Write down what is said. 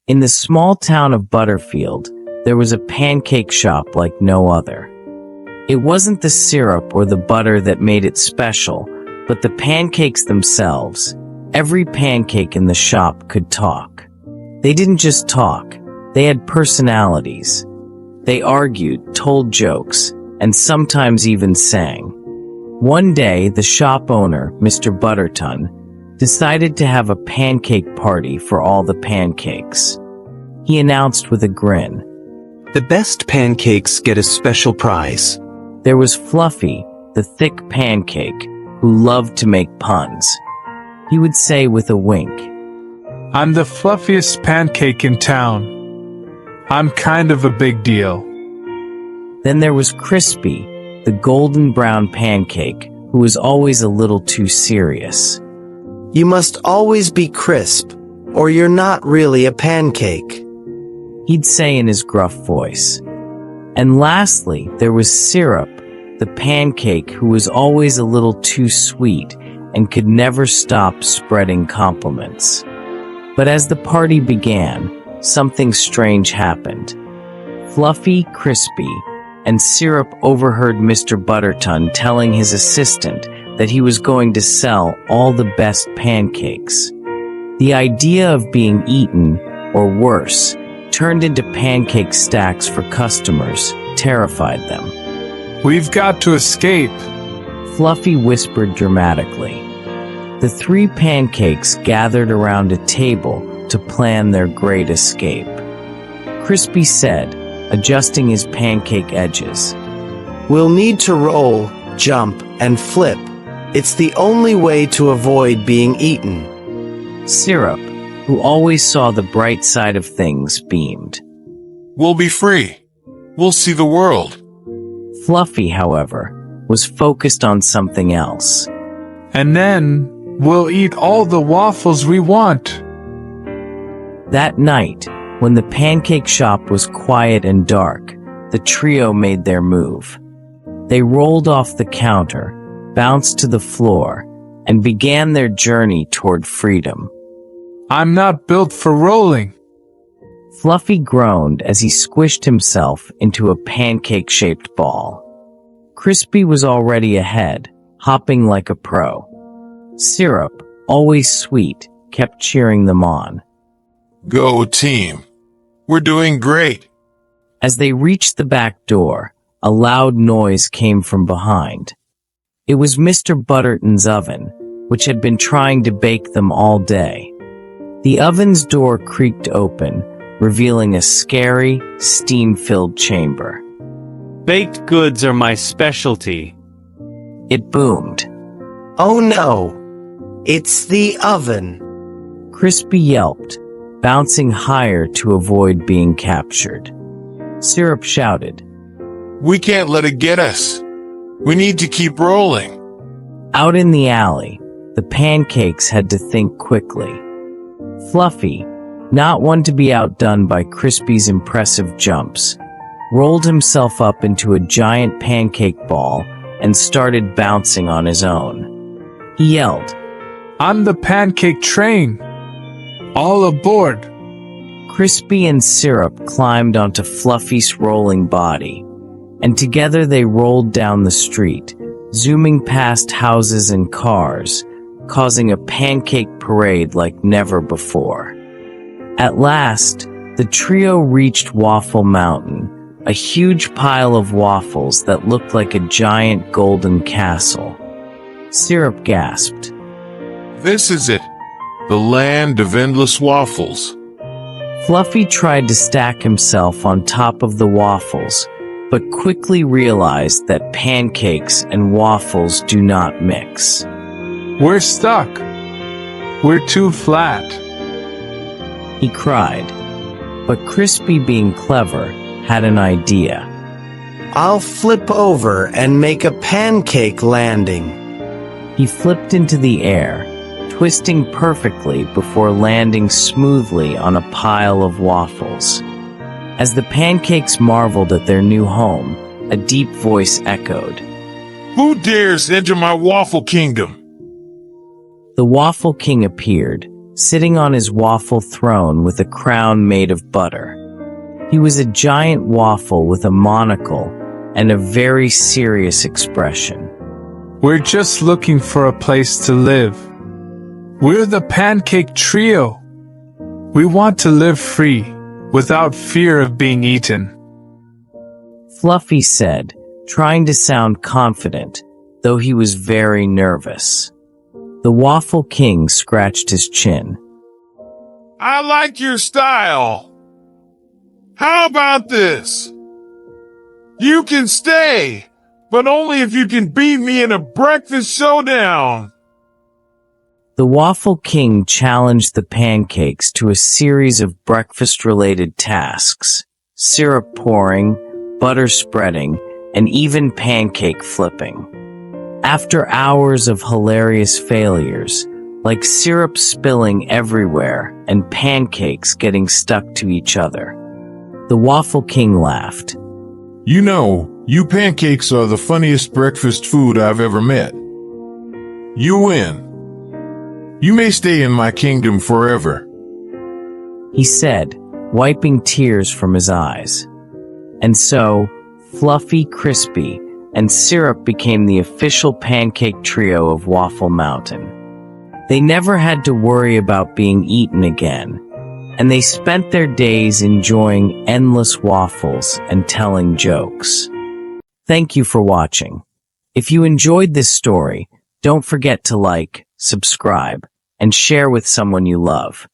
In the small town of Butterfield, there was a pancake shop like no other. It wasn't the syrup or the butter that made it special, but the pancakes themselves. Every pancake in the shop could talk. They didn't just talk, they had personalities. They argued, told jokes, and sometimes even sang. One day, the shop owner, Mr. Butterton, decided to have a pancake party for all the pancakes. He announced with a grin, "The best pancakes get a special prize." There was Fluffy, the thick pancake, who loved to make puns. He would say with a wink, "I'm the fluffiest pancake in town. I'm kind of a big deal." Then there was Crispy, the golden brown pancake, who was always a little too serious. "You must always be crisp, or you're not really a pancake," he'd say in his gruff voice. And lastly, there was Syrup, the pancake who was always a little too sweet and could never stop spreading compliments. But as the party began, something strange happened. Fluffy, Crispy, and Syrup overheard Mr. Butterton telling his assistant that he was going to sell all the best pancakes. The idea of being eaten, or worse, turned into pancake stacks for customers, terrified them. "We've got to escape." Fluffy whispered dramatically. The three pancakes gathered around a table to plan their great escape. Crispy said, adjusting his pancake edges, "We'll need to roll, jump, and flip. It's the only way to avoid being eaten." Syrup, who always saw the bright side of things, beamed. "We'll be free. We'll see the world." Fluffy, however, was focused on something else. "And then, we'll eat all the waffles we want." That night, when the pancake shop was quiet and dark, the trio made their move. They rolled off the counter, bounced to the floor, and began their journey toward freedom. "I'm not built for rolling." Fluffy groaned as he squished himself into a pancake-shaped ball. Crispy was already ahead, hopping like a pro. Syrup, always sweet, kept cheering them on. "Go team. We're doing great." As they reached the back door, a loud noise came from behind. It was Mr. Butterton's oven, which had been trying to bake them all day. The oven's door creaked open, revealing a scary, steam-filled chamber. "Baked goods are my specialty." It boomed. "Oh no! It's the oven!" Crispy yelped, bouncing higher to avoid being captured. Syrup shouted, "We can't let it get us. We need to keep rolling." Out in the alley, the pancakes had to think quickly. Fluffy, not one to be outdone by Crispy's impressive jumps, rolled himself up into a giant pancake ball and started bouncing on his own. He yelled, "On the pancake train! All aboard!" Crispy and Syrup climbed onto Fluffy's rolling body, and together they rolled down the street, zooming past houses and cars, causing a pancake parade like never before. At last, the trio reached Waffle Mountain, a huge pile of waffles that looked like a giant golden castle. Syrup gasped. "This is it. The land of endless waffles." Fluffy tried to stack himself on top of the waffles, but quickly realized that pancakes and waffles do not mix. "We're stuck. We're too flat." He cried. But Crispy, being clever, had an idea. "I'll flip over and make a pancake landing." He flipped into the air, twisting perfectly before landing smoothly on a pile of waffles. As the pancakes marveled at their new home, a deep voice echoed, "Who dares enter my waffle kingdom?" The Waffle King appeared, sitting on his waffle throne with a crown made of butter. He was a giant waffle with a monocle and a very serious expression. We're just looking for a place to live. We're the Pancake Trio. We want to live free, without fear of being eaten. Fluffy said, trying to sound confident, though he was very nervous. The Waffle King scratched his chin. I like your style. How about this? You can stay, but only if you can beat me in a breakfast showdown. The Waffle King challenged the pancakes to a series of breakfast-related tasks: syrup pouring, butter spreading, and even pancake flipping. After hours of hilarious failures, like syrup spilling everywhere and pancakes getting stuck to each other, the Waffle King laughed. You know, you pancakes are the funniest breakfast food I've ever met. You win. You may stay in my kingdom forever, he said, wiping tears from his eyes. And so, Fluffy, Crispy, and Syrup became the official pancake trio of Waffle Mountain. They never had to worry about being eaten again, and they spent their days enjoying endless waffles and telling jokes. Thank you for watching. If you enjoyed this story, don't forget to like, subscribe, and share with someone you love.